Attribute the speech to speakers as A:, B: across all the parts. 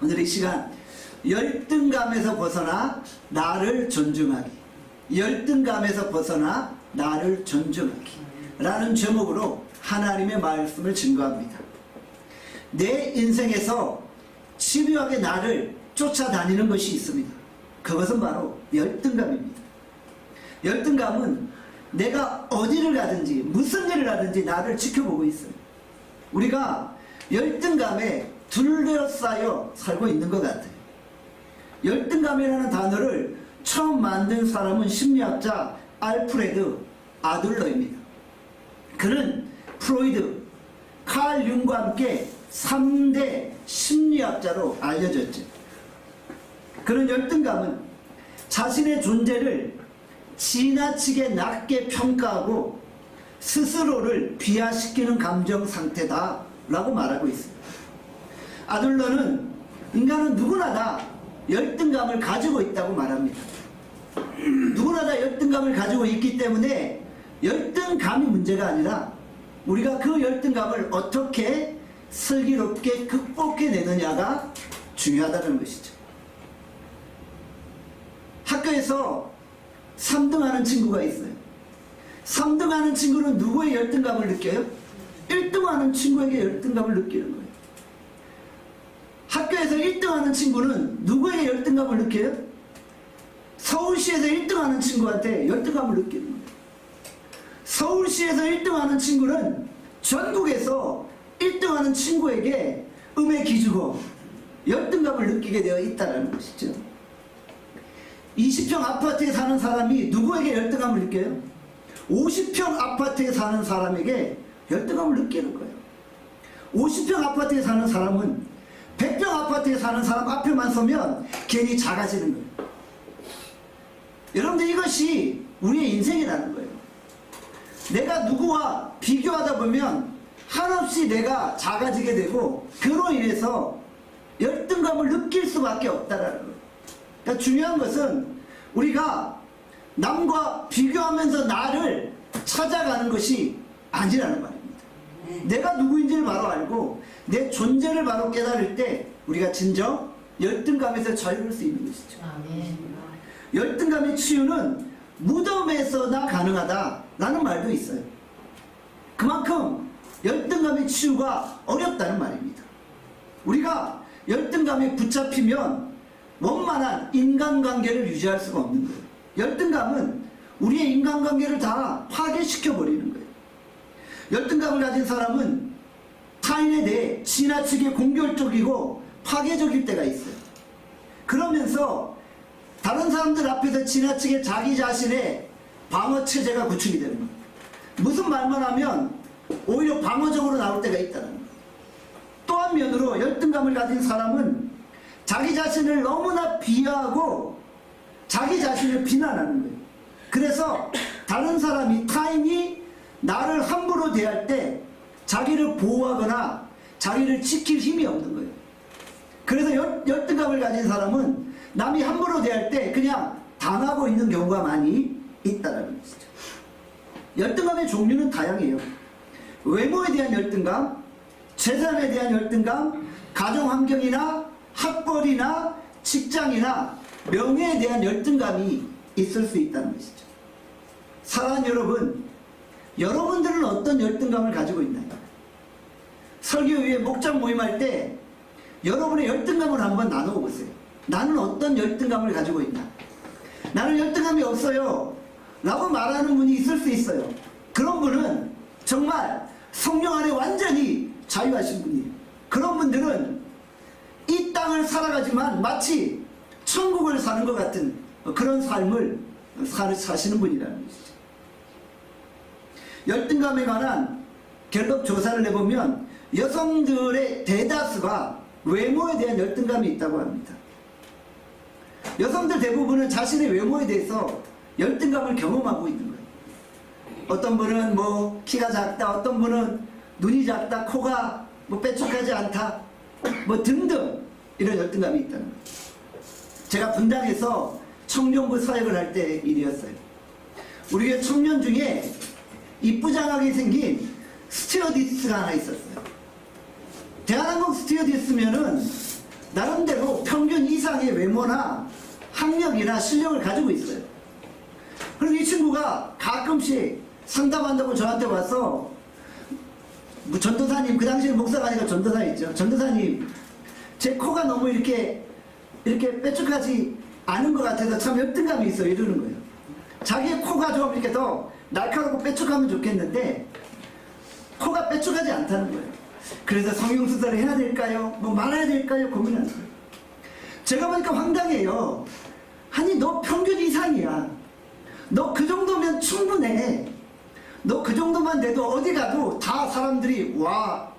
A: 오늘 이 시간 열등감에서 벗어나 나를 존중하기, 열등감에서 벗어나 나를 존중하기 라는 제목으로 하나님의 말씀을 증거합니다. 내 인생에서 집요하게 나를 쫓아다니는 것이 있습니다. 그것은 바로 열등감입니다. 열등감은 내가 어디를 가든지 무슨 일을 하든지 나를 지켜보고 있어요. 우리가 열등감에 둘러싸여 살고 있는 것 같아요. 열등감이라는 단어를 처음 만든 사람은 심리학자 알프레드 아들러입니다. 그는 프로이드, 칼 융과 함께 3대 심리학자로 알려졌죠. 그런 열등감은 자신의 존재를 지나치게 낮게 평가하고 스스로를 비하시키는 감정 상태다 라고 말하고 있습니다. 아들러는 인간은 누구나 다 열등감을 가지고 있다고 말합니다. 누구나 다 열등감을 가지고 있기 때문에 열등감이 문제가 아니라 우리가 그 열등감을 어떻게 슬기롭게 극복해내느냐가 중요하다는 것이죠. 학교에서 3등하는 친구가 있어요. 3등하는 친구는 누구의 열등감을 느껴요? 1등하는 친구에게 열등감을 느끼는 거예요. 학교에서 1등하는 친구는 누구에게 열등감을 느껴요? 서울시에서 1등하는 친구한테 열등감을 느끼는 거예요. 서울시에서 1등하는 친구는 전국에서 1등하는 친구에게 음에 기주고 열등감을 느끼게 되어 있다는 것이죠. 20평 아파트에 사는 사람이 누구에게 열등감을 느껴요? 50평 아파트에 사는 사람에게 열등감을 느끼는 거예요. 50평 아파트에 사는 사람은 100평 아파트에 사는 사람 앞에만 서면 괜히 작아지는 거예요. 여러분들, 이것이 우리의 인생이라는 거예요. 내가 누구와 비교하다 보면 한없이 내가 작아지게 되고 그로 인해서 열등감을 느낄 수밖에 없다라는 거예요. 그러니까 중요한 것은 우리가 남과 비교하면서 나를 찾아가는 것이 아니라는 말입니다. 내가 누구인지를 바로 알고 내 존재를 바로 깨달을 때 우리가 진정 열등감에서 자유로울 수 있는 것이죠. 열등감의 치유는 무덤에서나 가능하다라는 말도 있어요. 그만큼 열등감의 치유가 어렵다는 말입니다. 우리가 열등감에 붙잡히면 원만한 인간관계를 유지할 수가 없는 거예요. 열등감은 우리의 인간관계를 다 파괴시켜버리는 거예요. 열등감을 가진 사람은 타인에 대해 지나치게 공격적이고 파괴적일 때가 있어요. 그러면서 다른 사람들 앞에서 지나치게 자기 자신의 방어체제가 구축이 되는 거예요. 무슨 말만 하면 오히려 방어적으로 나올 때가 있다는 거예요. 또 한면으로 열등감을 가진 사람은 자기 자신을 너무나 비하하고 자기 자신을 비난하는 거예요. 그래서 다른 사람이, 타인이 나를 함부로 대할 때 자기를 보호하거나 자기를 지킬 힘이 없는 거예요. 그래서 열등감을 가진 사람은 남이 함부로 대할 때 그냥 당하고 있는 경우가 많이 있다는 것이죠. 열등감의 종류는 다양해요. 외모에 대한 열등감, 재산에 대한 열등감, 가정환경이나 학벌이나 직장이나 명예에 대한 열등감이 있을 수 있다는 것이죠. 사랑하는 여러분, 여러분들은 어떤 열등감을 가지고 있나요? 설교위에 목장 모임할 때 여러분의 열등감을 한번 나누어 보세요. 나는 어떤 열등감을 가지고 있나? 나는 열등감이 없어요 라고 말하는 분이 있을 수 있어요. 그런 분은 정말 성령 안에 완전히 자유하신 분이에요. 그런 분들은 이 땅을 살아가지만 마치 천국을 사는 것 같은 그런 삶을 사시는 분이라는 것이죠. 열등감에 관한 갤럽 조사를 해보면 여성들의 대다수가 외모에 대한 열등감이 있다고 합니다. 여성들 대부분은 자신의 외모에 대해서 열등감을 경험하고 있는 거예요. 어떤 분은 뭐 키가 작다, 어떤 분은 눈이 작다, 코가 뭐 빼쪽하지 않다, 뭐 등등 이런 열등감이 있다는 거예요. 제가 분당에서 청년부 사역을 할 때 일이었어요. 우리 교회 청년 중에 이쁘장하게 생긴 스튜어디스가 하나 있었어요. 대한항공 스튜어디스면은 나름대로 평균 이상의 외모나 학력이나 실력을 가지고 있어요. 그래서 이 친구가 가끔씩 상담한다고 저한테 와서 뭐 전도사님, 그 당시에 목사가 아니라 전도사였죠. 전도사님, 제 코가 너무 이렇게 뾰족하지 않은 것 같아서 참 열등감이 있어요. 이러는 거예요. 자기의 코가 좀 이렇게 더 날카롭고 뾰족하면 좋겠는데 코가 뾰족하지 않다는 거예요. 그래서 성형수술을 해야 될까요? 뭐 말아야 될까요? 고민하는 거예요. 제가 보니까 황당해요. 아니 너 평균 이상이야. 너 그 정도면 충분해. 너 그 정도만 돼도 어디 가도 다 사람들이 와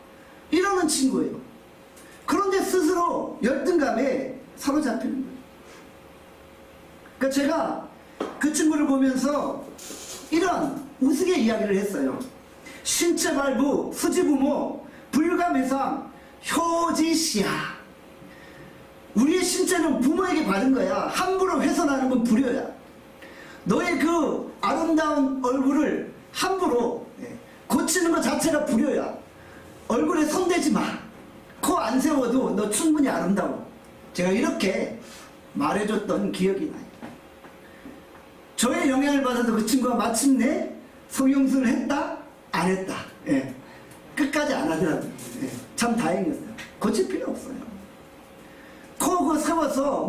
A: 이러는 친구예요. 그런데 스스로 열등감에 사로잡히는 거예요. 그러니까 제가 그 친구를 보면서 이런 우스개 이야기를 했어요. 신체 발부, 수지부모, 불가매상, 효지시야. 우리의 신체는 부모에게 받은 거야. 함부로 훼손하는 건 불효야. 너의 그 아름다운 얼굴을 함부로 고치는 것 자체가 불효야. 얼굴에 손대지 마. 코 안 세워도 너 충분히 아름다워. 제가 이렇게 말해줬던 기억이 나요. 저의 영향을 받아서 그 친구가 마침내 성형수술을 했다? 안 했다. 예. 끝까지 안 하더라고요. 예. 참 다행이었어요. 고칠 필요 없어요. 코 그거 세워서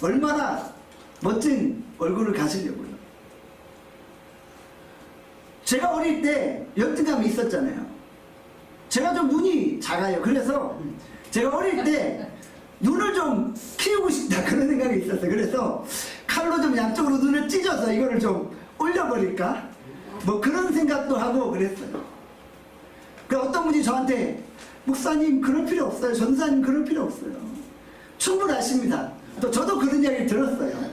A: 얼마나 멋진 얼굴을 가지려고요. 제가 어릴 때 열등감이 있었잖아요. 제가 좀 눈이 작아요. 그래서 제가 어릴 때 눈을 좀 키우고 싶다 그런 생각이 있었어요. 그래서 칼로 좀 양쪽으로 눈을 찢어서 이거를 좀 올려버릴까? 뭐 그런 생각도 하고 그랬어요. 그 어떤 분이 저한테 목사님 그럴 필요 없어요. 전사님 그럴 필요 없어요. 충분하십니다. 또 저도 그런 이야기를 들었어요.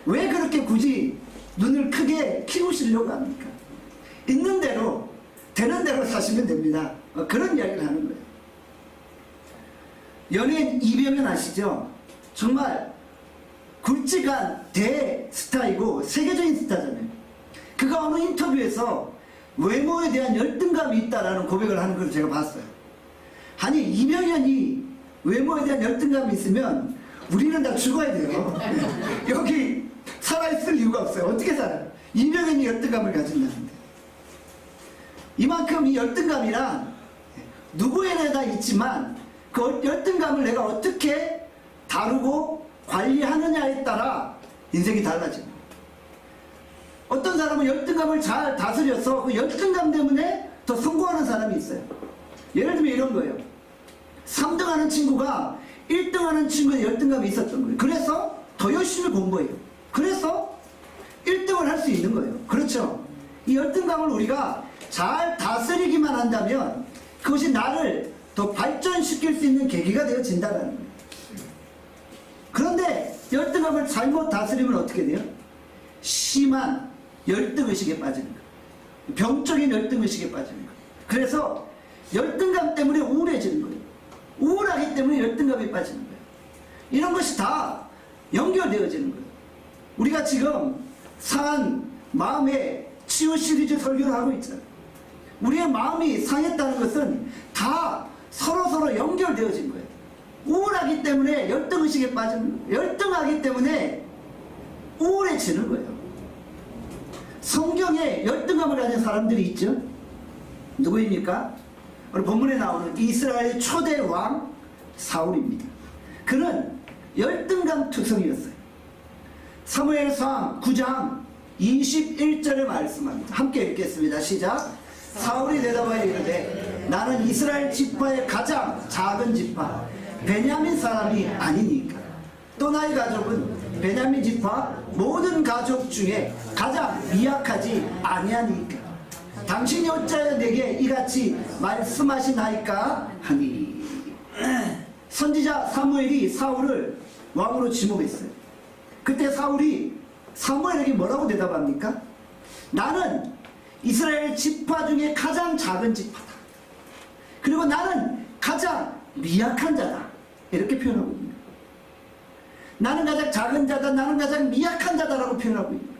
A: 왜 그렇게 굳이 눈을 크게 키우시려고 합니까? 있는 대로 되는 대로 사시면 됩니다. 그런 이야기를 하는 거예요. 연예인 이병헌 아시죠? 정말 굵직한 대스타이고 세계적인 스타잖아요. 그가 어느 인터뷰에서 외모에 대한 열등감이 있다라는 고백을 하는 걸 제가 봤어요. 아니 이병헌이 외모에 대한 열등감이 있으면 우리는 다 죽어야 돼요. 여기 살아있을 이유가 없어요. 어떻게 살아요? 이병헌이 열등감을 가진다는데. 이만큼 이 열등감이란 누구에게나 있지만 그 열등감을 내가 어떻게 다루고 관리하느냐에 따라 인생이 달라집니다. 어떤 사람은 열등감을 잘 다스려서 그 열등감 때문에 더 성공하는 사람이 있어요. 예를 들면 이런 거예요. 3등 하는 친구가 1등 하는 친구의 열등감이 있었던 거예요. 그래서 더 열심히 공부해요. 그래서 1등을 할 수 있는 거예요. 그렇죠? 이 열등감을 우리가 잘 다스리기만 한다면 그것이 나를 더 발전시킬 수 있는 계기가 되어진다는 거예요. 그런데 열등감을 잘못 다스리면 어떻게 돼요? 심한 열등의식에 빠지는 거예요. 병적인 열등의식에 빠지는 거예요. 그래서 열등감 때문에 우울해지는 거예요. 우울하기 때문에 열등감에 빠지는 거예요. 이런 것이 다 연결되어지는 거예요. 우리가 지금 상한 마음의 치유 시리즈 설교를 하고 있잖아요. 우리의 마음이 상했다는 것은 다 서로서로 연결되어진 거예요. 우울하기 때문에 열등의식에 빠지는 거예요. 열등하기 때문에 우울해지는 거예요. 성경에 열등감을 가진 사람들이 있죠. 누구입니까? 오늘 본문에 나오는 이스라엘의 초대 왕 사울입니다. 그는 열등감 투성이었어요. 사무엘상 9장 21절에 말씀합니다. 함께 읽겠습니다. 시작. 사울이 대답하여 이르되 나는 이스라엘 지파의 가장 작은 지파 베냐민 사람이 아니니까 또 나의 가족은 베냐민 지파 모든 가족 중에 가장 미약하지 아니하니까 당신이 어찌하여 내게 이같이 말씀하시나이까 하니. 선지자 사무엘이 사울을 왕으로 지목했어요. 그때 사울이 사무엘에게 뭐라고 대답합니까? 나는 이스라엘 지파 중에 가장 작은 지파다. 그리고 나는 가장 미약한 자다. 이렇게 표현하고 있습니다. 나는 가장 작은 자다. 나는 가장 미약한 자다라고 표현하고 있습니다.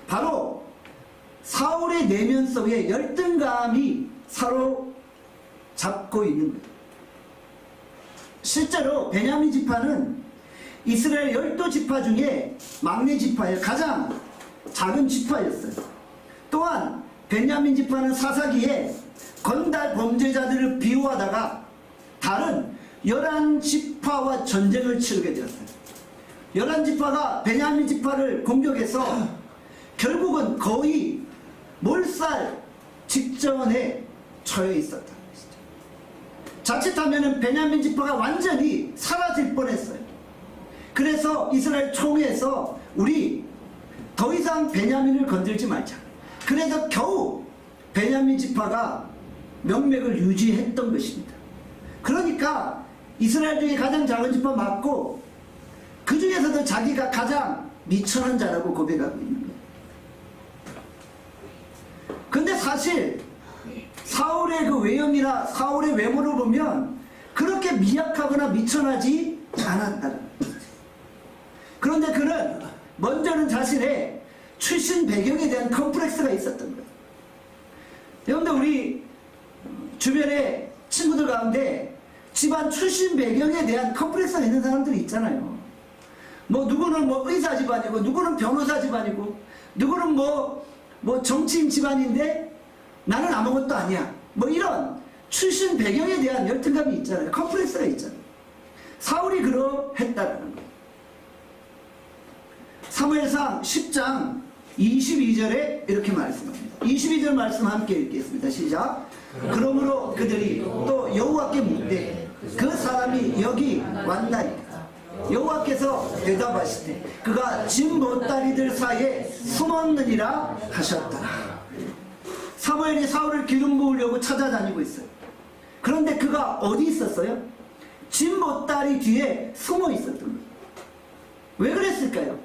A: 바로 사울의 내면 속에 열등감이 사로잡고 있는 거예요. 실제로 베냐민 지파는 이스라엘 12지파 중에 막내 지파예요. 가장 작은 지파였어요. 또한 베냐민 지파는 사사기에 건달 범죄자들을 비호하다가 다른 11지파와 전쟁을 치르게 되었어요. 11지파가 베냐민 지파를 공격해서 결국은 거의 몰살 직전에 처해 있었다는 것이죠. 자칫하면 베냐민 지파가 완전히 사라질 뻔했어요. 그래서 이스라엘 총회에서 우리 더 이상 베냐민을 건들지 말자. 그래서 겨우 베냐민 지파가 명맥을 유지했던 것입니다. 그러니까 이스라엘 중에 가장 작은 지파 맞고 그 중에서도 자기가 가장 미천한 자라고 고백하고 있는 거예요. 근데 사실 사울의 그 외형이나 사울의 외모를 보면 그렇게 미약하거나 미천하지 않았다는 거예요. 그런데 그는 먼저는 자신의 출신 배경에 대한 컴플렉스가 있었던 거예요. 여러분들 우리 주변에 친구들 가운데 집안 출신 배경에 대한 컴플렉스가 있는 사람들이 있잖아요. 뭐 누구는 뭐 의사 집안이고 누구는 변호사 집안이고 누구는 뭐 정치인 집안인데 나는 아무것도 아니야. 뭐 이런 출신 배경에 대한 열등감이 있잖아요. 컴플렉스가 있잖아요. 사울이 그러했다는 거예요. 사무엘상 10장 22절에 이렇게 말씀합니다. 22절 말씀 함께 읽겠습니다. 시작. 그러므로 그들이 또 여호와께 묻되 그 사람이 여기 왔나이까. 여호와께서 대답하시되 그가 진 보따리들 사이에 숨었느니라 하셨더라. 사무엘이 사울을 기름 부으려고 찾아다니고 있어요. 그런데 그가 어디 있었어요? 진 보따리 뒤에 숨어 있었던 거예요. 왜 그랬을까요?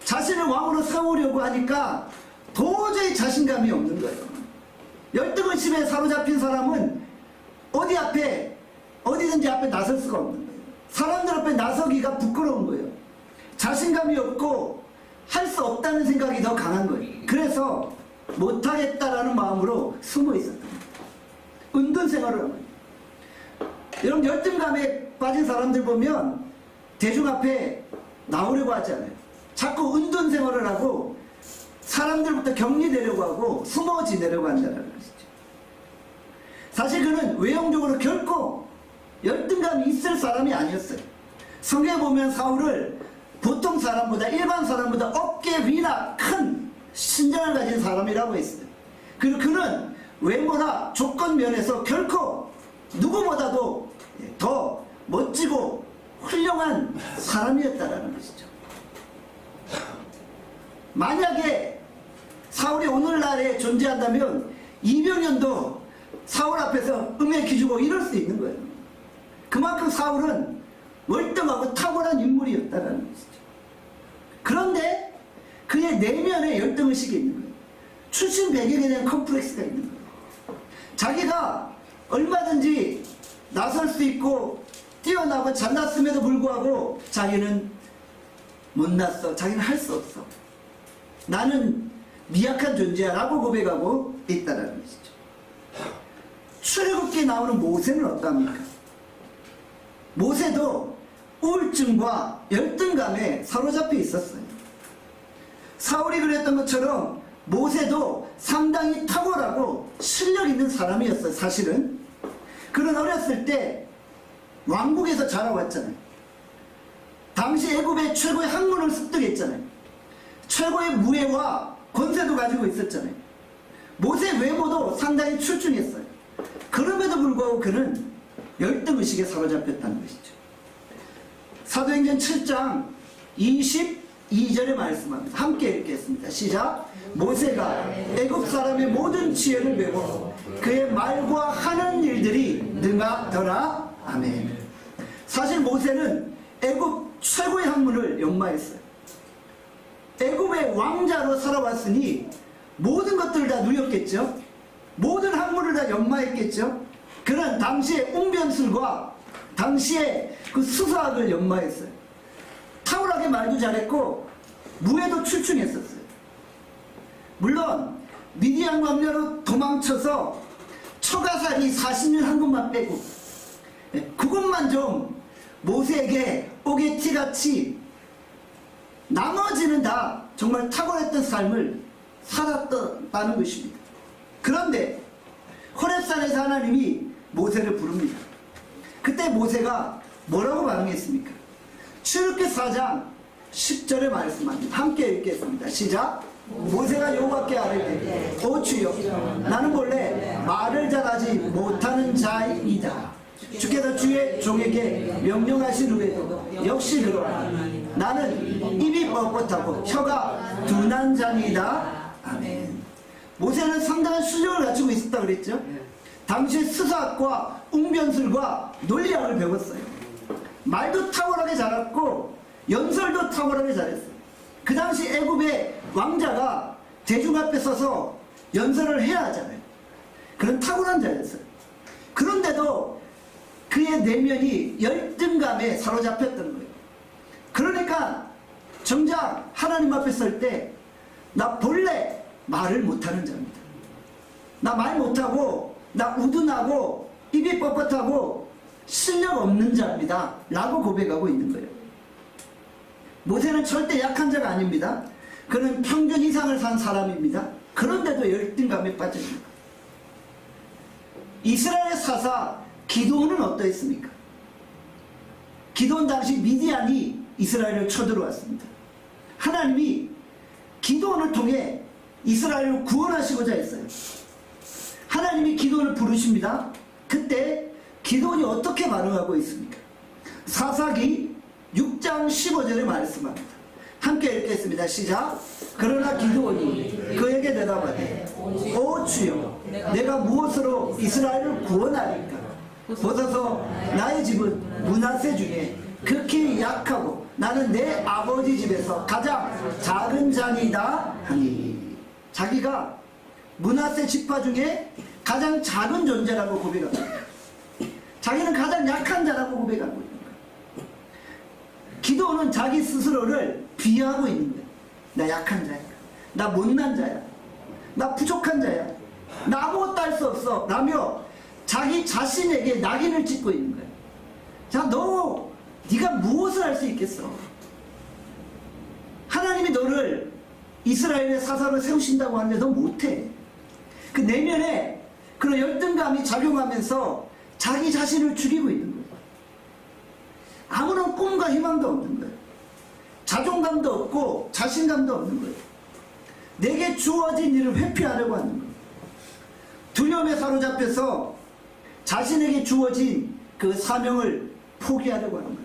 A: 자신을 왕으로 세우려고 하니까 도저히 자신감이 없는 거예요. 열등의심에 사로잡힌 사람은 어디든지 앞에 나설 수가 없는 거예요. 사람들 앞에 나서기가 부끄러운 거예요. 자신감이 없고 할 수 없다는 생각이 더 강한 거예요. 그래서 못하겠다라는 마음으로 숨어 있었던 거예요. 은둔 생활을 하는 거예요. 여러분 열등감에 빠진 사람들 보면 대중 앞에 나오려고 하지 않아요. 자꾸 은둔 생활을 하고 사람들부터 격리되려고 하고 숨어 지내려고 한다는 것이죠. 사실 그는 외형적으로 결코 열등감이 있을 사람이 아니었어요. 성경에 보면 사울을 보통 사람보다 일반 사람보다 어깨 위나 큰 신장을 가진 사람이라고 했어요. 그리고 그는 외모나 조건 면에서 결코 누구보다도 더 멋지고 훌륭한 사람이었다는 것이죠. 만약에 사울이 오늘날에 존재한다면 이병현도 사울 앞에서 음에 기주고 이럴 수 있는 거예요. 그만큼 사울은 월등하고 탁월한 인물이었다는 것이죠. 그런데 그의 내면에 열등의식이 있는 거예요. 출신 배경에 대한 컴플렉스가 있는 거예요. 자기가 얼마든지 나설 수 있고 뛰어나고 잘났음에도 불구하고 자기는 못났어. 자기는 할 수 없어. 나는 미약한 존재야 라고 고백하고 있다는 것이죠. 출애굽기에 나오는 모세는 어떠합니까? 모세도 우울증과 열등감에 사로잡혀 있었어요. 사울이 그랬던 것처럼 모세도 상당히 탁월하고 실력 있는 사람이었어요. 사실은 그는 어렸을 때 왕국에서 자라왔잖아요. 당시 애굽의 최고의 학문을 습득했잖아요. 최고의 무예와 권세도 가지고 있었잖아요. 모세 외모도 상당히 출중했어요. 그럼에도 불구하고 그는 열등의식에 사로잡혔다는 것이죠. 사도행전 7장 22절에 말씀합니다. 함께 읽겠습니다. 시작. 모세가 애굽 사람의 모든 지혜를 배워 그의 말과 하는 일들이 능하더라. 아멘. 사실 모세는 애굽 최고의 학문을 연마했어요. 애굽의 왕자로 살아왔으니 모든 것들을 다 누렸겠죠. 모든 학문을 다 연마했겠죠. 그는 당시의 웅변술과 당시의 그 수사학을 연마했어요. 탁월하게 말도 잘했고 무예도 출중했었어요. 물론 미디안 광야로 도망쳐서 처가살이 40년 한 것만 빼고 그것만 좀 모세에게 오게티같이 나머지는 다 정말 탁월했던 삶을 살았다는 것입니다. 그런데 호렙산에서 하나님이 모세를 부릅니다. 그때 모세가 뭐라고 반응했습니까? 출애굽기 4장 10절에 말씀합니다. 함께 읽겠습니다. 시작. 모세가 여호와께 아뢰되 오 주여 나는 본래 말을 잘하지 못하는 자이다. 주께서 주의 종에게 명령하신 후에도 역시 그러나 나는 입이 뻣뻣하고 혀가 둔한 자이다. 아멘. 모세는 상당한 수련을 갖추고 있었다 그랬죠. 당시 수사학과 웅변술과 논리학을 배웠어요. 말도 탁월하게 잘했고 연설도 탁월하게 잘했어요. 그 당시 애굽의 왕자가 대중 앞에 서서 연설을 해야 하잖아요. 그런 탁월한 자였어요. 그런데도 그의 내면이 열등감에 사로잡혔던 거예요. 그러니까 정작 하나님 앞에 설 때 나 본래 말을 못하는 자입니다. 나 말 못하고 나 우둔하고 입이 뻣뻣하고 실력 없는 자입니다 라고 고백하고 있는 거예요. 모세는 절대 약한 자가 아닙니다. 그는 평균 이상을 산 사람입니다. 그런데도 열등감에 빠집니다. 이스라엘의 사사 기드온은 어떠했습니까? 기드온 당시 미디안이 이스라엘을 쳐들어왔습니다. 하나님이 기드온을 통해 이스라엘을 구원하시고자 했어요. 하나님이 기드온을 부르십니다. 그때 기드온이 어떻게 반응하고 있습니까? 사사기 6장 15절에 말씀합니다. 함께 읽겠습니다. 시작. 그러나 기드온이 그에게 대답하되 오 주여 내가 무엇으로 이스라엘을 구원하리까? 보소서 나의 집은 므낫세 중에 극히 약하고 나는 내 아버지 집에서 가장 작은 자니다 하니. 자기가 므낫세 지파 중에 가장 작은 존재라고 고백합니다. 자기는 가장 약한 자라고 고백하고 있는 거예요. 기도는 자기 스스로를 비하하고 있는 거예요. 나 약한 자야. 나 못난 자야. 나 부족한 자야. 나 아무것도 할 수 없어 라며 자기 자신에게 낙인을 찍고 있는 거예요. 자, 네가 무엇을 할 수 있겠어? 하나님이 너를 이스라엘의 사사로 세우신다고 하는데 너 못해. 그 내면에 그런 열등감이 작용하면서 자기 자신을 죽이고 있는 거예요. 아무런 꿈과 희망도 없는 거예요. 자존감도 없고 자신감도 없는 거예요. 내게 주어진 일을 회피하려고 하는 거예요. 두려움에 사로잡혀서 자신에게 주어진 그 사명을 포기하려고 하는 거예요.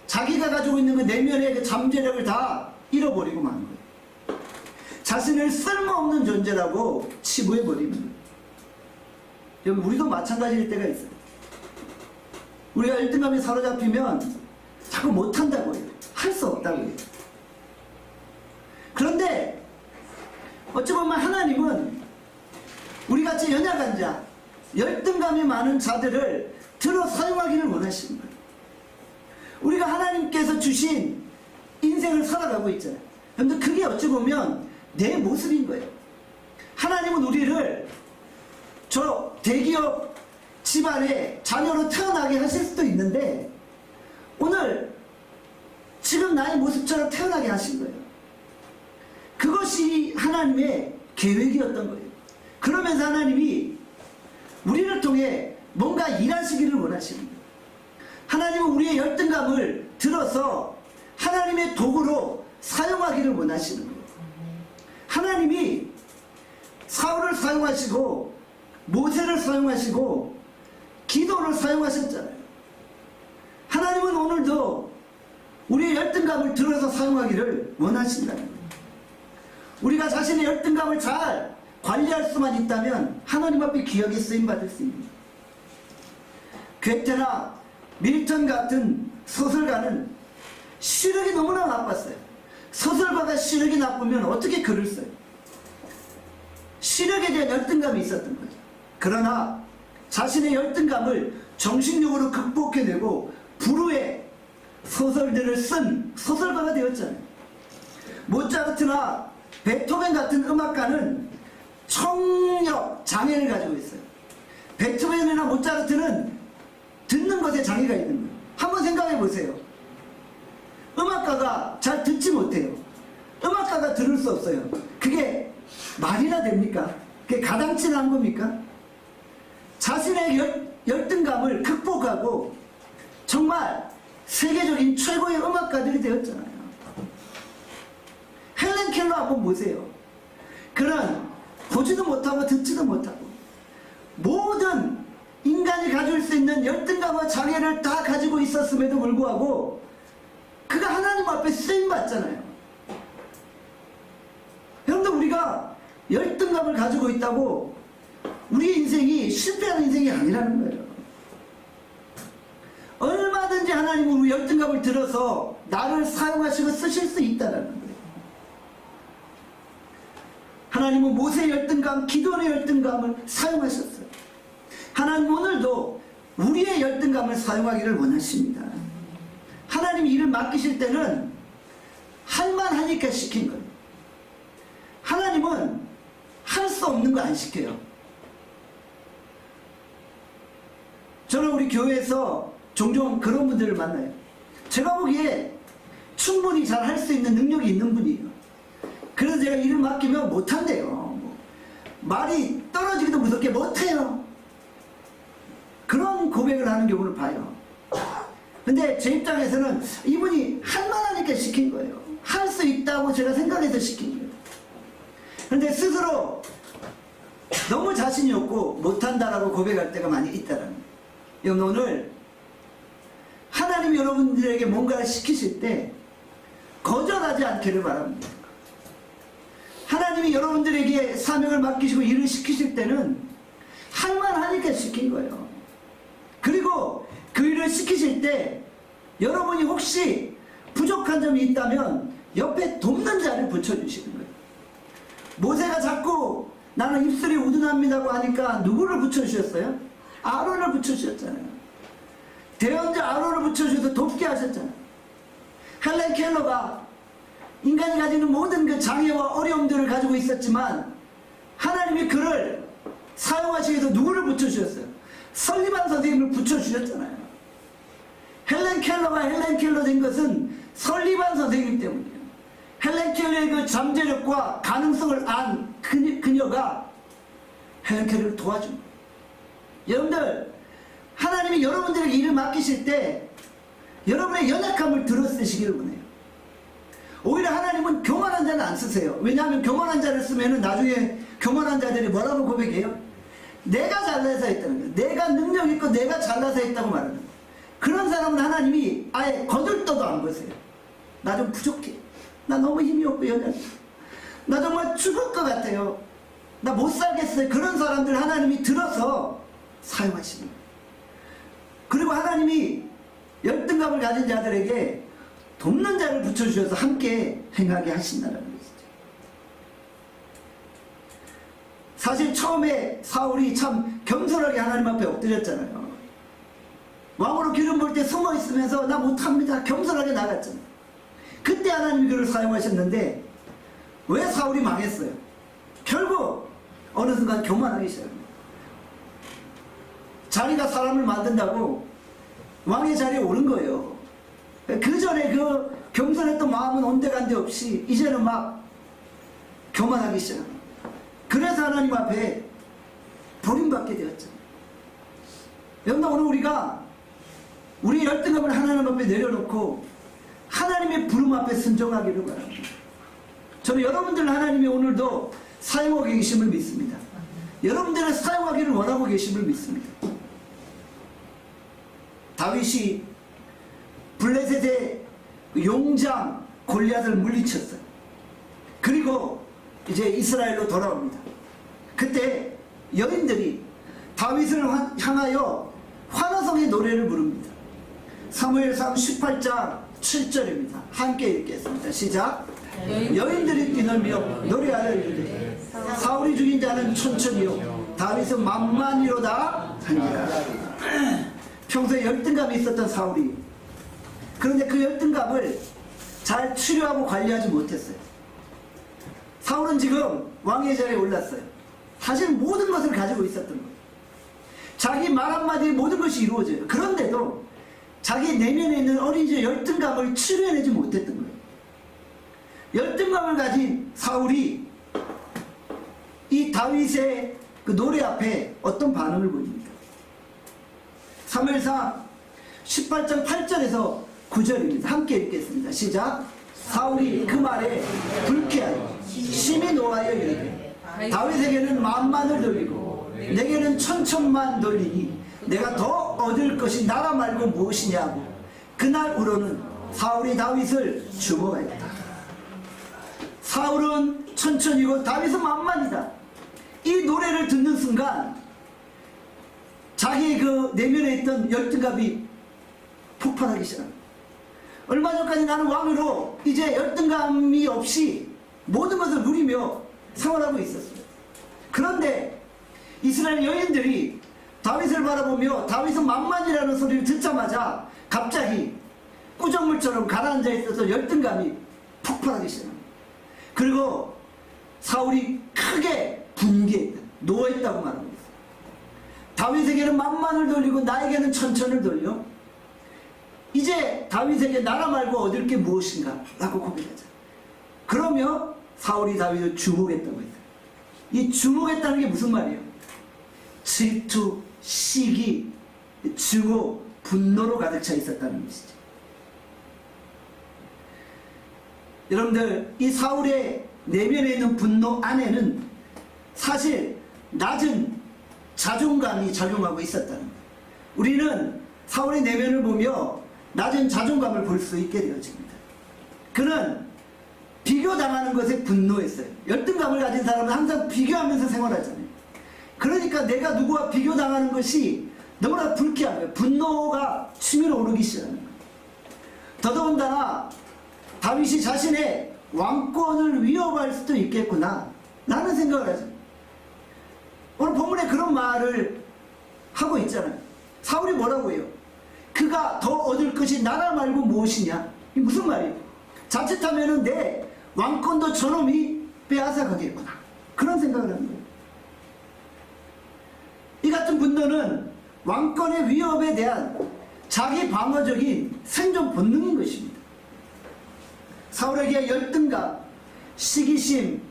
A: 자기가 가지고 있는 그 내면의 그 잠재력을 다 잃어버리고 마는 거예요. 자신을 쓸모없는 존재라고 치부해버리는 거예요. 여러분, 우리도 마찬가지일 때가 있어요. 우리가 열등감에 사로잡히면 자꾸 못한다고 해요. 할 수 없다고 해요. 그런데 어찌 보면 하나님은 우리같이 연약한 자, 열등감이 많은 자들을 들어 사용하기를 원하시는 거예요. 우리가 하나님께서 주신 인생을 살아가고 있잖아요. 그런데 그게 어찌 보면 내 모습인 거예요. 하나님은 우리를 저 대기업 집안의 자녀로 태어나게 하실 수도 있는데 오늘 지금 나의 모습처럼 태어나게 하신 거예요. 그것이 하나님의 계획이었던 거예요. 그러면서 하나님이 우리를 통해 뭔가 일하시기를 원하시는 거예요. 하나님은 우리의 열등감을 들어서 하나님의 도구로 사용하기를 원하시는 거예요. 하나님이 사울을 사용하시고 모세를 사용하시고 기도를 사용하셨잖아요. 하나님은 오늘도 우리의 열등감을 들어서 사용하기를 원하신다는 거예요. 우리가 자신의 열등감을 잘 관리할 수만 있다면 하나님 앞에 귀하게 쓰임받을 수 있습니다. 괴테나 밀턴 같은 소설가는 시력이 너무나 나빴어요. 소설가가 시력이 나쁘면 어떻게 글을 써요? 시력에 대한 열등감이 있었던 거죠. 그러나 자신의 열등감을 정신력으로 극복해내고 불후의 소설들을 쓴 소설가가 되었잖아요. 모차르트나 베토벤 같은 음악가는 청력 장애를 가지고 있어요. 베토벤이나 모차르트는 듣는 것에 장애가 있는 거예요. 한번 생각해 보세요. 음악가가 잘 듣지 못해요. 음악가가 들을 수 없어요. 그게 말이나 됩니까? 그게 가당치는 겁니까? 자신의 열등감을 극복하고 정말 세계적인 최고의 음악가들이 되었잖아요. 헬렌 켈러 한번 보세요. 그런 보지도 못하고 듣지도 못하고 모든 인간이 가질 수 있는 열등감과 장애를 다 가지고 있었음에도 불구하고 그가 하나님 앞에 쓰임받잖아요. 여러분들, 우리가 열등감을 가지고 있다고 우리 인생이 실패하는 인생이 아니라는 거예요. 얼마든지 하나님은 우리 열등감을 들어서 나를 사용하시고 쓰실 수 있다는 거예요. 하나님은 모세의 열등감, 기도의 열등감을 사용하셨어요. 하나님 오늘도 우리의 열등감을 사용하기를 원하십니다. 하나님이 일을 맡기실 때는 할만하니까 시킨 거예요. 하나님은 할 수 없는 거 안 시켜요. 저는 우리 교회에서 종종 그런 분들을 만나요. 제가 보기에 충분히 잘 할 수 있는 능력이 있는 분이에요. 그래서 제가 일을 맡기면 못한대요. 말이 떨어지기도 무섭게 못해요. 그런 고백을 하는 경우를 봐요. 근데 제 입장에서는 이분이 할만하니까 시킨 거예요. 할 수 있다고 제가 생각해서 시킨 거예요. 근데 스스로 너무 자신이 없고 못한다라고 고백할 때가 많이 있다는 거예요. 여러분, 오늘 하나님이 여러분들에게 뭔가를 시키실 때 거절하지 않기를 바랍니다. 하나님이 여러분들에게 사명을 맡기시고 일을 시키실 때는 할만하니까 시킨 거예요. 그리고 그 일을 시키실 때 여러분이 혹시 부족한 점이 있다면 옆에 돕는 자를 붙여주시는 거예요. 모세가 자꾸 나는 입술이 우둔합니다고 하니까 누구를 붙여주셨어요? 아론을 붙여주셨잖아요. 대언자 아론을 붙여주셔서 돕게 하셨잖아요. 헬렌 켈러가 인간이 가지는 모든 그 장애와 어려움들을 가지고 있었지만 하나님이 그를 사용하시기 위해서 누구를 붙여주셨어요? 설리반 선생님을 붙여주셨잖아요. 헬렌 켈러가 헬렌 켈러 된 것은 설리반 선생님 때문이에요. 헬렌 켈러의 그 잠재력과 가능성을 안 그녀가 헬렌 켈러를 도와준 거예요. 여러분들, 하나님이 여러분들에게 일을 맡기실 때 여러분의 연약함을 들어쓰시기를 원해요. 오히려 하나님은 교만한 자는 안 쓰세요. 왜냐하면 교만한 자를 쓰면 나중에 교만한 자들이 뭐라고 고백해요? 내가 잘나서 했다는 거예요. 내가 능력 있고 내가 잘나서 했다고 말하는 거예요. 그런 사람은 하나님이 아예 거들떠도 안 보세요. 나 좀 부족해. 나 너무 힘이 없고 연약해. 나 정말 죽을 것 같아요. 나 못 살겠어요. 그런 사람들 하나님이 들어서 사용하시는 거예요. 그리고 하나님이 열등감을 가진 자들에게 돕는 자를 붙여주셔서 함께 행하게 하신다는 것이죠. 사실 처음에 사울이 참 겸손하게 하나님 앞에 엎드렸잖아요. 왕으로 기름 부을 때 숨어 있으면서 나 못합니다. 겸손하게 나갔잖아요. 그때 하나님이 그를 사용하셨는데 왜 사울이 망했어요? 결국 어느 순간 교만하기 시작합니다. 자기가 사람을 만든다고 왕의 자리에 오른 거예요. 그 전에 그 겸손했던 마음은 온데간데 없이 이제는 막 교만하기 시작합니다. 그래서 하나님 앞에 버림받게 되었죠. 여러분, 오늘 우리가 우리 열등감을 하나님 앞에 내려놓고 하나님의 부름 앞에 순종하기를 바랍니다. 저는 여러분들 하나님이 오늘도 사용하고 계심을 믿습니다. 여러분들을 사용하기를 원하고 계심을 믿습니다. 다윗이 블레셋의 용장 골리앗을 물리쳤어요. 그리고 이제 이스라엘로 돌아옵니다. 그때 여인들이 다윗을 향하여 환호성의 노래를 부릅니다. 사무엘상 18장 7절입니다. 함께 읽겠습니다. 시작. 여인들이 뛰놀며 노래하여 이르되 사울이 죽인 자는 천천히요 다윗은 만만히로다 하니라. 평소에 열등감이 있었던 사울이, 그런데 그 열등감을 잘 치료하고 관리하지 못했어요. 사울은 지금 왕의 자리에 올랐어요. 사실 모든 것을 가지고 있었던 거예요. 자기 말 한마디에 모든 것이 이루어져요. 그런데도 자기 내면에 있는 어린이의 열등감을 치료해내지 못했던 거예요. 열등감을 가진 사울이 이 다윗의 그 노래 앞에 어떤 반응을 보입니까? 사무엘상 18장 8절에서 9절입니다. 함께 읽겠습니다. 시작. 사울이 그 말에 불쾌하여 심히 노하여 이르되 다윗에게는 만만을 돌리고 내게는 천천만 돌리니 내가 더 얻을 것이 나라 말고 무엇이냐고. 그날 우로는 사울이 다윗을 주목하였다. 사울은 천천이고 다윗은 만만이다. 이 노래를 듣는 순간 자기의 그 내면에 있던 열등감이 폭발하기 시작합니다. 얼마 전까지 나는 왕으로 이제 열등감이 없이 모든 것을 누리며 생활하고 있었어요. 그런데 이스라엘 여인들이 다윗을 바라보며 다윗은 만만이라는 소리를 듣자마자 갑자기 꾸정물처럼 가라앉아 있어서 열등감이 폭발하기 시작합니다. 그리고 사울이 크게 분개했다. 노했다고 말합니다. 다윗에게는 만만을 돌리고 나에게는 천천을 돌려 이제 다윗에게 나라 말고 얻을 게 무엇인가 라고 고백하자. 그러며 사울이 다윗을 주목했다고 했다. 이 주목했다는 게 무슨 말이에요? 질투, 시기, 증오, 분노로 가득 차 있었다는 것이죠. 여러분들, 이 사울의 내면에 있는 분노 안에는 사실 낮은 자존감이 작용하고 있었다는 거예요. 우리는 사울의 내면을 보며 낮은 자존감을 볼 수 있게 되어집니다. 그는 비교당하는 것에 분노했어요. 열등감을 가진 사람은 항상 비교하면서 생활하잖아요. 그러니까 내가 누구와 비교당하는 것이 너무나 불쾌한 거예요. 분노가 치밀어 오르기 시작하는 거예요. 더더군다나 다윗이 자신의 왕권을 위협할 수도 있겠구나 라는 생각을 하죠. 오늘 본문에 그런 말을 하고 있잖아요. 사울이 뭐라고 해요? 그가 더 얻을 것이 나라 말고 무엇이냐? 이게 무슨 말이에요? 자칫하면은 내 왕권도 저놈이 빼앗아가겠구나. 그런 생각을 하는 거예요. 이 같은 분노는 왕권의 위협에 대한 자기 방어적인 생존 본능인 것입니다. 사울에게 열등감, 시기심,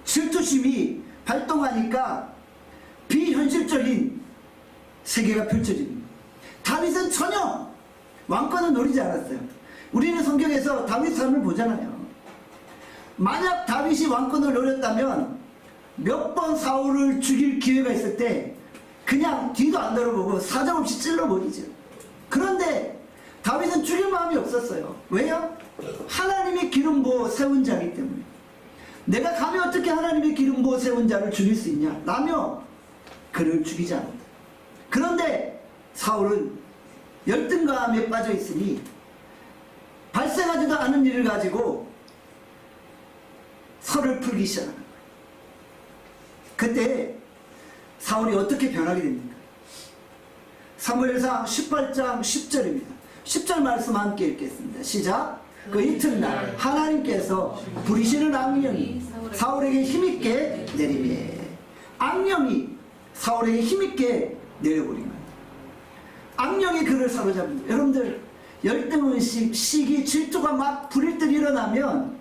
A: 질투심이 발동하니까 비현실적인 세계가 펼쳐집니다. 다윗은 전혀 왕권을 노리지 않았어요. 우리는 성경에서 다윗 삶을 보잖아요. 만약 다윗이 왕권을 노렸다면 몇 번 사울을 죽일 기회가 있을 때 그냥 뒤도 안 돌아보고 사정없이 찔러버리죠. 그런데 다윗은 죽일 마음이 없었어요. 왜요? 하나님이 기름 부어 세운 자이기 때문에. 내가 감히 어떻게 하나님의 기름 부어 세운 자를 죽일 수 있냐 라며 그를 죽이지 않았다. 그런데 사울은 열등감에 빠져 있으니 발생하지도 않은 일을 가지고 설을 풀기 시작하는 거예요. 그때 사울이 어떻게 변하게 됩니까? 사무엘상 18장 10절입니다. 10절 말씀 함께 읽겠습니다. 시작. 그 이튿날 하나님께서 부리시는 악령이 사울에게 힘있게 내리매 악령이 사울에게 힘있게 내려버린 거예요. 악령이 그를 사로잡습니다. 여러분들 열등의식, 시기, 질투가 막 부릴 때 일어나면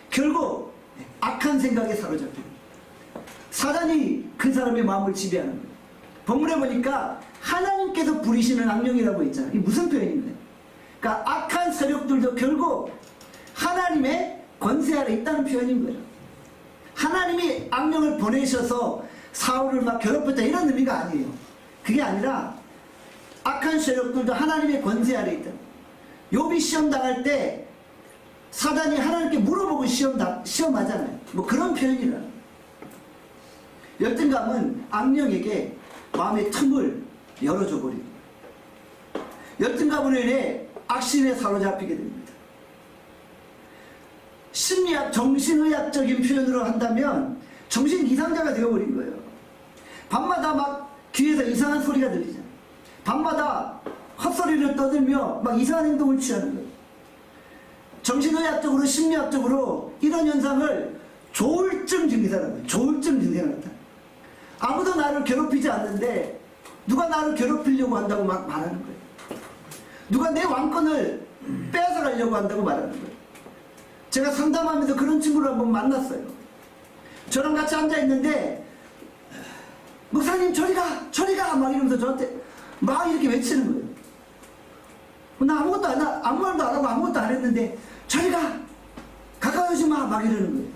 A: 결국 악한 생각에 사로잡힙니다. 사단이 그 사람의 마음을 지배하는 거예요. 본문에 보니까 하나님께서 부리시는 악령이라고 있잖아요. 이게 무슨 표현입니까? 그러니까 악한 세력들도 결국 하나님의 권세 아래 있다는 표현인 거예요. 하나님이 악령을 보내셔서 사울을 막 괴롭혔다 이런 의미가 아니에요. 그게 아니라 악한 세력들도 하나님의 권세 아래 있다. 욥이 시험 당할 때 사단이 하나님께 물어보고 시험하잖아요. 뭐 그런 표현이라. 열등감은 악령에게 마음의 틈을 열어줘 버립니다. 열등감으로 인해 악신에 사로잡히게 됩니다. 심리학, 정신의학적인 표현으로 한다면 정신 이상자가 되어버린 거예요. 밤마다 막 귀에서 이상한 소리가 들리잖아요. 밤마다 헛소리를 떠들며 막 이상한 행동을 취하는 거예요. 정신의학적으로, 심리학적으로 이런 현상을 조울증 증세라고 해요. 조울증 증세가 나타나요. 아무도 나를 괴롭히지 않는데 누가 나를 괴롭히려고 한다고 막 말하는 거예요. 누가 내 왕권을 뺏어가려고 한다고 말하는 거예요. 제가 상담하면서 그런 친구를 한번 만났어요. 저랑 같이 앉아있는데 목사님 저리가 막 이러면서 저한테 막 이렇게 외치는 거예요. 나 아무 말도 안 하고 아무것도 안 했는데 저리가 가까이 오지 마 막 이러는 거예요.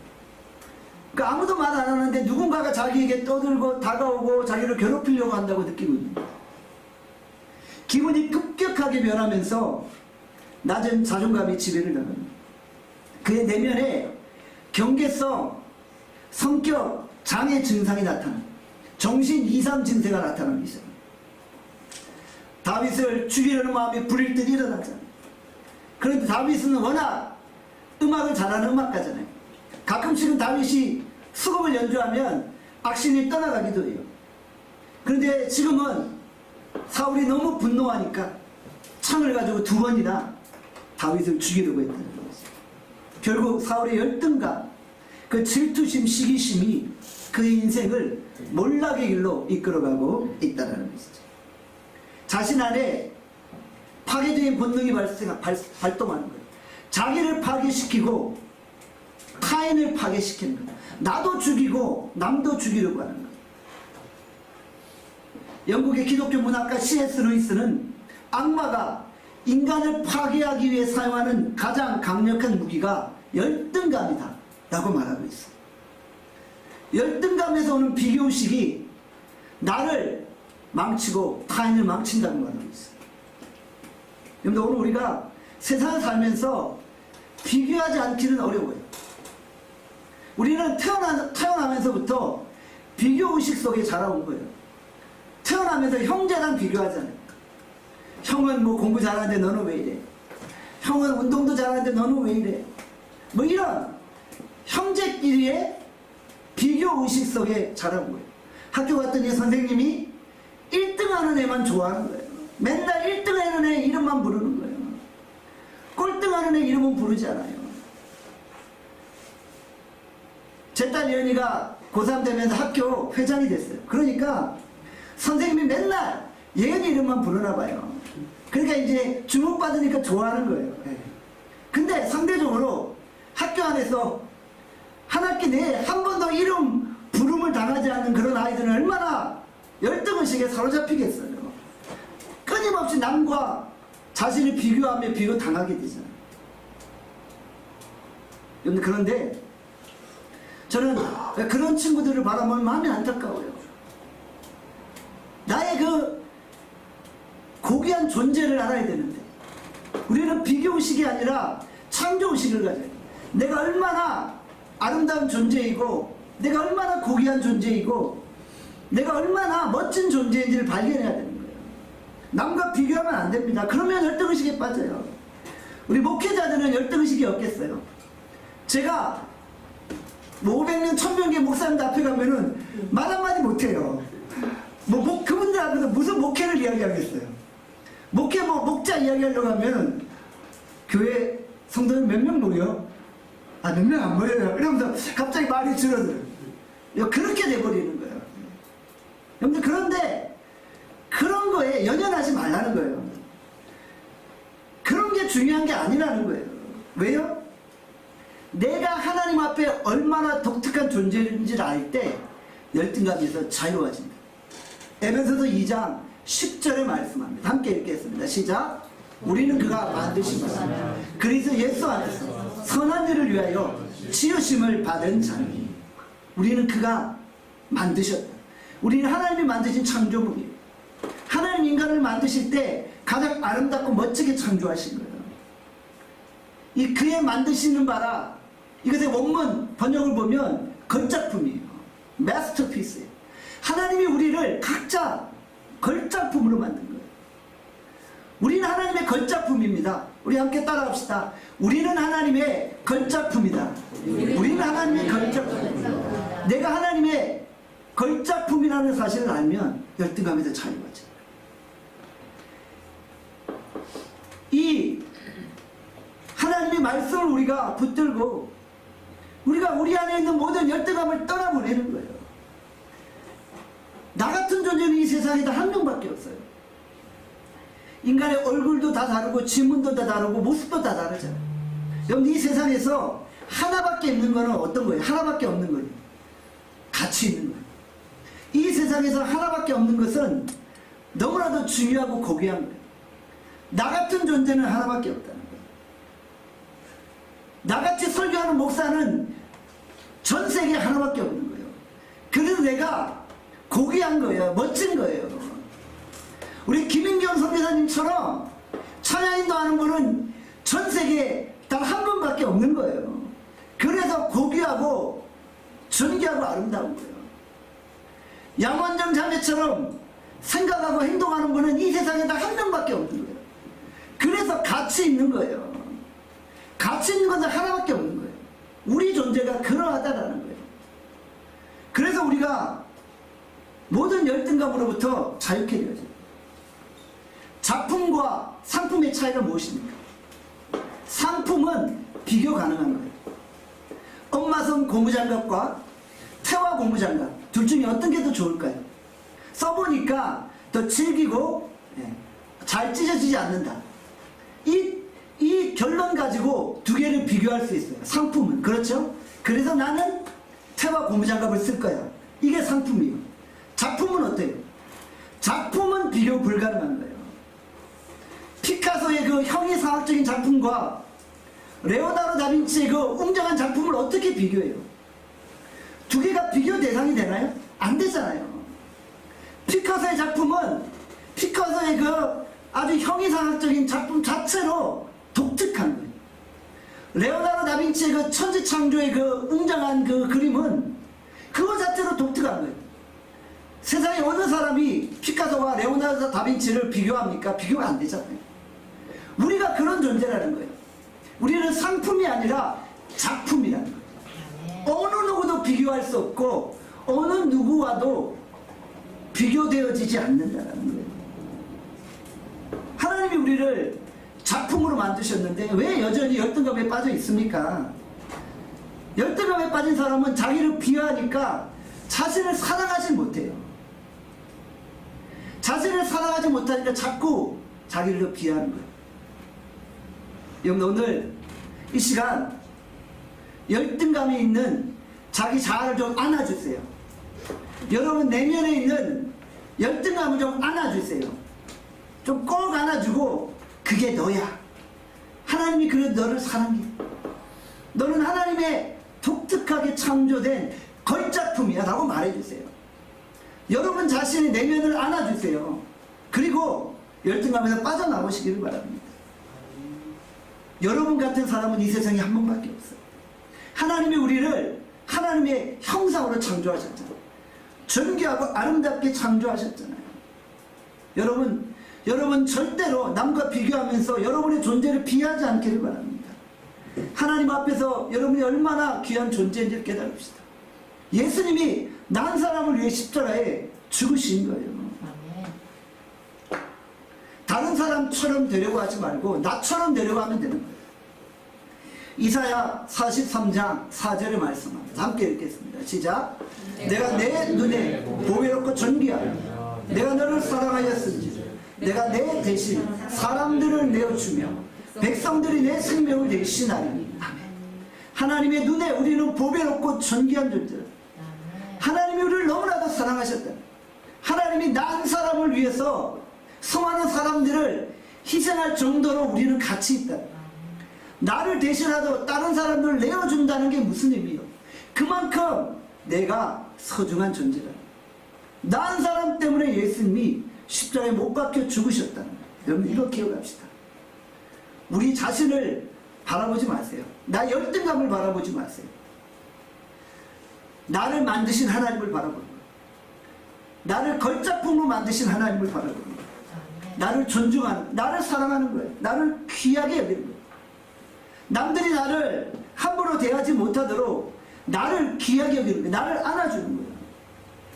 A: 그러니까 아무도 말 안 하는데 누군가가 자기에게 떠들고 다가오고 자기를 괴롭히려고 한다고 느끼고 있는 거예요. 기분이 급격하게 변하면서 낮은 자존감이 지배를 당합니다. 그의 내면에 경계성, 성격, 장애 증상이 나타납니다. 정신 이상 증세가 나타나고 있어요. 다윗을 죽이려는 마음이 불일 듯 일어나잖아요. 그런데 다윗은 워낙 음악을 잘하는 음악가잖아요. 가끔씩은 다윗이 수금을 연주하면 악신이 떠나가기도 해요. 그런데 지금은 사울이 너무 분노하니까 창을 가지고 2번이나 다윗을 죽이려고 했다는 거죠. 결국 사울의 열등감, 그 질투심, 시기심이 그의 인생을 몰락의 길로 이끌어가고 있다는 것이죠. 자신 안에 파괴적인 본능이 발동하는 거예요. 자기를 파괴시키고 타인을 파괴시키는 거예요. 나도 죽이고 남도 죽이려고 하는 거예요. 영국의 기독교 문학가 C.S. 루이스는 악마가 인간을 파괴하기 위해 사용하는 가장 강력한 무기가 열등감이다 라고 말하고 있어요. 열등감에서 오는 비교의식이 나를 망치고 타인을 망친다고 말하고 있어요. 여러분들, 오늘 우리가 세상을 살면서 비교하지 않기는 어려워요. 우리는 태어나면서부터 비교의식 속에 자라온 거예요. 태어나면서 형제랑 비교하잖아요. 형은 뭐 공부 잘하는데 너는 왜 이래? 형은 운동도 잘하는데 너는 왜 이래? 뭐 이런 형제끼리의 비교의식 속에 자란 거예요. 학교 갔더니 선생님이 1등하는 애만 좋아하는 거예요. 맨날 1등하는 애 이름만 부르는 거예요. 꼴등하는 애 이름은 부르지 않아요. 제 딸 예은이가 고3 되면서 학교 회장이 됐어요. 그러니까 선생님이 맨날 예은이 이름만 부르나 봐요. 그러니까 이제 주목받으니까 좋아하는 거예요. 근데 상대적으로 학교 안에서 한 학기 내에 한 번도 이름 부름을 당하지 않는 그런 아이들은 얼마나 열등의식에 사로잡히겠어요. 끊임없이 남과 자신을 비교하며 비교당하게 되잖아요. 그런데 저는 그런 친구들을 바라보면 마음이 안타까워요. 나의 그 고귀한 존재를 알아야 되는데 우리는 비교의식이 아니라 창조의식을 가져야 돼요. 내가 얼마나 아름다운 존재이고 내가 얼마나 고귀한 존재이고 내가 얼마나 멋진 존재인지를 발견해야 되는 거예요. 남과 비교하면 안 됩니다. 그러면 열등의식에 빠져요. 우리 목회자들은 열등의식이 없겠어요. 제가 500년, 1000명의 목사님들 앞에 가면은 말 한마디 못해요. 그분들 앞에서 무슨 목회를 이야기하겠어요. 목자 이야기하려고 하면 교회 성도는 몇 명 모여? 몇 명 안 모여요. 이러면서 갑자기 말이 줄어들어요. 그렇게 돼버리는 거예요. 여러분들, 그런데 그런 거에 연연하지 말라는 거예요. 그런 게 중요한 게 아니라는 거예요. 왜요? 내가 하나님 앞에 얼마나 독특한 존재인지를 알 때 열등감에서 자유해진다. 에베소서 2장 10절에 말씀합니다. 함께 읽겠습니다. 시작. 우리는 그가 만드신 것 그리스도 예수 안에서 선한 일을 위하여 지으심을 받은 자니 우리는 그가 만드셨다. 우리는 하나님이 만드신 창조물이에요. 하나님 인간을 만드실 때 가장 아름답고 멋지게 창조하신 거예요. 이 그의 만드시는 바라, 이것의 원문 번역을 보면 걸작품이에요. 마스터피스예요. 하나님이 우리를 각자 걸작품으로 만든 거예요. 우리는 하나님의 걸작품입니다. 우리 함께 따라합시다. 우리는 하나님의 걸작품이다. 우리는 하나님의 걸작품이다. 내가 하나님의 걸작품이라는 사실을 알면 열등감에서 자유하지. 이 하나님의 말씀을 우리가 붙들고 우리가 우리 안에 있는 모든 열등감을 떠나보내는 거예요. 나 같은 존재는 이 세상에 다 한 명밖에 없어요. 인간의 얼굴도 다 다르고 지문도 다 다르고 모습도 다 다르잖아요. 여러분, 이 세상에서 하나밖에 없는 거는 어떤 거예요? 하나밖에 없는 거예요. 가치 있는 거예요. 이 세상에서 하나밖에 없는 것은 너무나도 중요하고 고귀한 거예요. 나 같은 존재는 하나밖에 없다는 거예요. 나같이 설교하는 목사는 전 세계에 하나밖에 없는 거예요. 그래서 내가 고귀한 거예요. 멋진 거예요. 우리 김인경 선교사님처럼 찬양인도 하는 분은 전 세계에 단 한 분밖에 없는 거예요. 그래서 고귀하고 존귀하고 아름다운 거예요. 양원정 자매처럼 생각하고 행동하는 분은 이 세상에 단 한 명밖에 없는 거예요. 그래서 가치 있는 거예요. 가치 있는 것은 하나밖에 없는 거예요. 우리 존재가 그러하다라는 거예요. 그래서 우리가 모든 열등감으로부터 자유케 되어져요. 작품과 상품의 차이가 무엇입니까? 상품은 비교 가능한 거예요. 엄마손 고무장갑과 태화 고무장갑 둘 중에 어떤 게 더 좋을까요? 써보니까 더 질기고 잘 찢어지지 않는다. 이 결론 가지고 두 개를 비교할 수 있어요. 상품은. 그렇죠? 그래서 나는 태화 고무장갑을 쓸 거야. 이게 상품이에요. 작품은 어때요? 작품은 비교 불가능한 거예요. 피카소의 그 형이상학적인 작품과 레오나르도 다빈치의 그 웅장한 작품을 어떻게 비교해요? 두 개가 비교 대상이 되나요? 안 되잖아요. 피카소의 작품은 피카소의 그 아주 형이상학적인 작품 자체로 독특한 거예요. 레오나르도 다빈치의 그 천지창조의 그 웅장한 그 그림은 그거 자체로 독특한 거예요. 세상에 어느 사람이 피카소와 레오나르도 다빈치를 비교합니까? 비교가 안 되잖아요. 우리가 그런 존재라는 거예요. 우리는 상품이 아니라 작품이라는 거예요. 어느 누구도 비교할 수 없고 어느 누구와도 비교되어지지 않는다는 거예요. 하나님이 우리를 작품으로 만드셨는데 왜 여전히 열등감에 빠져 있습니까? 열등감에 빠진 사람은 자기를 비하하니까 자신을 사랑하지 못해요. 자신을 사랑하지 못하니까 자꾸 자기를 비하하는 거예요. 여러분, 오늘 이 시간 열등감이 있는 자기 자아를 좀 안아주세요. 여러분 내면에 있는 열등감을 좀 안아주세요. 좀 꼭 안아주고 그게 너야. 하나님이 그래도 너를 사랑해. 너는 하나님의 독특하게 창조된 걸작품이야 라고 말해주세요. 여러분 자신의 내면을 안아주세요. 그리고 열등감에서 빠져나오시기를 바랍니다. 여러분 같은 사람은 이 세상에 한 번밖에 없어요. 하나님이 우리를 하나님의 형상으로 창조하셨잖아요. 존귀하고 아름답게 창조하셨잖아요. 여러분 절대로 남과 비교하면서 여러분의 존재를 비하하지 않기를 바랍니다. 하나님 앞에서 여러분이 얼마나 귀한 존재인지를 깨달읍시다. 예수님이 난 사람을 위해 십자가에 죽으신 거예요. 다른 사람처럼 되려고 하지 말고 나처럼 되려고 하면 되는 거예요. 이사야 43장 4절의 말씀합니다. 함께 읽겠습니다. 시작. 내가 내 눈에 보배롭고 존귀하여 내가 너를 사랑하였은지 내가 내 대신 사람들을 내어주며 백성들이 내 생명을 대신하리니. 아멘. 하나님의 눈에 우리는 보배롭고 존귀한 존재다. 하나님이 우리를 너무나도 사랑하셨다. 하나님이 난 사람을 위해서 수많은 사람들을 희생할 정도로 우리는 가치 있다. 나를 대신하도록 다른 사람들을 내어준다는 게 무슨 의미요? 그만큼 내가 소중한 존재다. 난 사람 때문에 예수님이 십자가에 못 박혀 죽으셨다는 거예요. 여러분 이거 기억합시다. 우리 자신을 바라보지 마세요. 나 열등감을 바라보지 마세요. 나를 만드신 하나님을 바라보는 거예요. 나를 걸작품으로 만드신 하나님을 바라보는 거예요. 나를 존중하는, 나를 사랑하는 거예요. 나를 귀하게 여기는 거예요. 남들이 나를 함부로 대하지 못하도록 나를 귀하게 여기는 거예요. 나를 안아주는 거예요.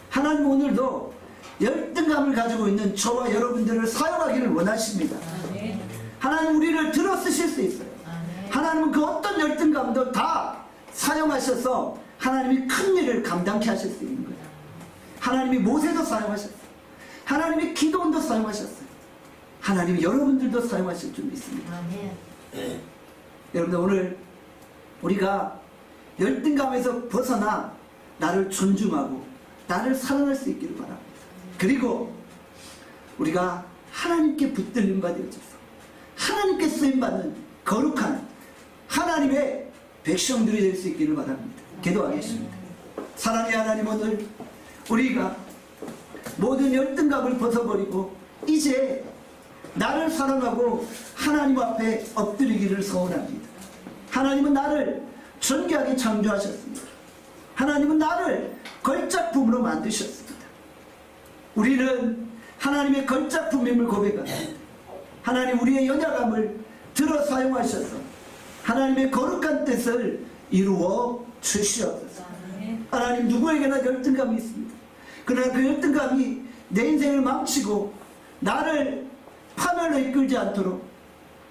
A: 하나님 오늘도 열등감을 가지고 있는 저와 여러분들을 사용하기를 원하십니다. 하나님 우리를 들어 쓰실 수 있어요. 하나님은 그 어떤 열등감도 다 사용하셔서 하나님이 큰 일을 감당케 하실 수 있는 거예요. 하나님이 모세도 사용하셨어요. 하나님이 기도원도 사용하셨어요. 하나님이 여러분들도 사용하실 줄 믿습니다. 여러분들 오늘 우리가 열등감에서 벗어나 나를 존중하고 나를 사랑할 수 있기를 바랍니다. 그리고 우리가 하나님께 붙들림과 되어져서 하나님께 쓰임받는 거룩한 하나님의 백성들이 될 수 있기를 바랍니다. 기도하겠습니다. 사랑의 하나님, 오늘 우리가 모든 열등감을 벗어버리고 이제 나를 사랑하고 하나님 앞에 엎드리기를 소원합니다. 하나님은 나를 존귀하게 창조하셨습니다. 하나님은 나를 걸작품으로 만드셨습니다. 우리는 하나님의 걸작품임을 고백합니다. 하나님, 우리의 연약함을 들어 사용하셔서 하나님의 거룩한 뜻을 이루어 주시옵소서. 하나님, 누구에게나 열등감이 있습니다. 그러나 그 열등감이 내 인생을 망치고 나를 파멸로 이끌지 않도록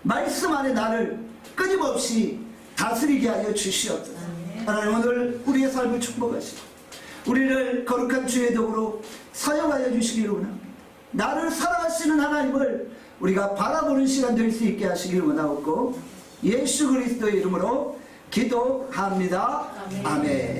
A: 말씀 안에 나를 끊임없이 다스리게 하여 주시옵소서. 하나님, 오늘 우리의 삶을 축복하시고 우리를 거룩한 주의 도구로 사용하여 주시기를 원합니다. 나를 사랑하시는 하나님을 우리가 바라보는 시간 될 수 있게 하시기를 원하옵고 예수 그리스도의 이름으로 기도합니다. 아멘.